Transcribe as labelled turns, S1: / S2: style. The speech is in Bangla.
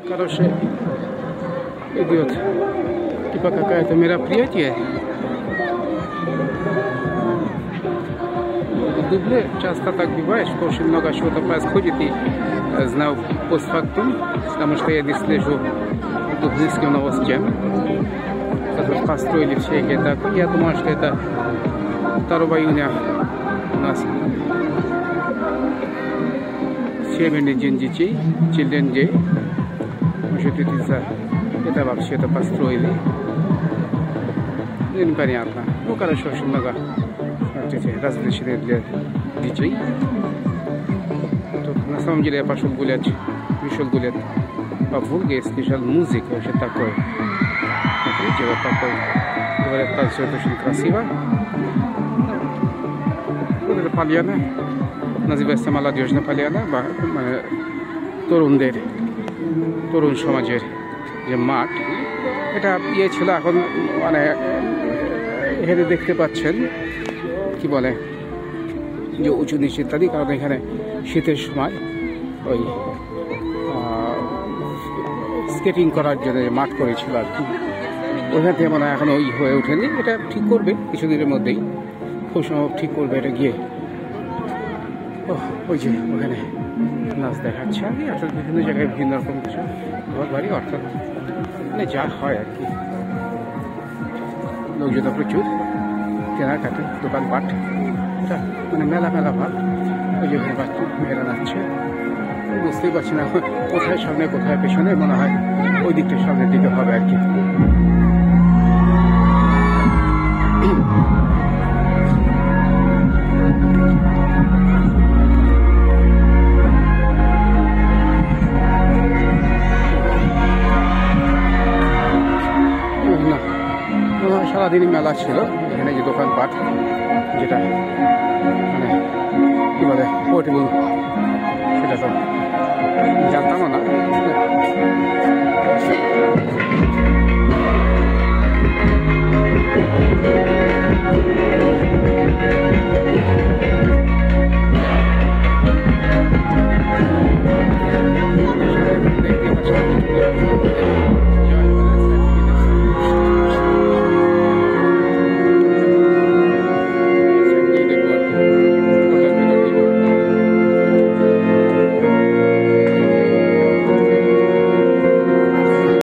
S1: Короче, идет. Типа какое-то мероприятие. В Дубле часто так бывает, что очень много чего-то происходит, и знаю постфактум, потому что я не слежу дублинским новостям, которые построили всякие такое. Я думаю, что это 2 июня у нас Всемирный день детей, Children's Day. Может, из-за этого все это построили. Ну, непонятно. Ну, короче, очень много развлечений для детей. Тут, на самом деле, я вышел гулять по Волге и слышал музыку, вообще такой. Смотрите, вот такой. Говорят, там все это очень красиво. Вот эта поляна, называется молодежная поляна, তরুণ সমাজের যে মাঠ, এটা ছিল এখন মানে এখানে দেখতে পাচ্ছেন কি বলে যে উঁচু নিচু ইত্যাদি, কারণ এখানে শীতের সময় ওই স্কেটিং করার জন্য মাঠ করেছিল আর কি। ওইখান থেকে মনে হয় এখন ওই হয়ে ওঠেনি, এটা ঠিক করবে কিছুদিনের মধ্যেই, খুব সম্ভব ঠিক করবে এটা গিয়ে। ওই যে ওখানে নাচ দেখাচ্ছে আর কি, আসলে বিভিন্ন জায়গায় বিভিন্ন রকম কিছু ঘর বাড়ি, অর্থাৎ মানে যা হয় আর কি। লোকজন প্রচুর, কেনাকাটা, দোকানপাট, এটা মানে মেলা ভাব। ওই যে মেয়েরা নাচছে, বুঝতেই পারছি না কোথায় সামনে কোথায় পেছনে, মনে হয় ওই দিকটা সামনের দিকে হবে আর কি। সারাদিনই মেলা ছিল এখানে, যে দোকানপাট, যেটা মানে কি বলে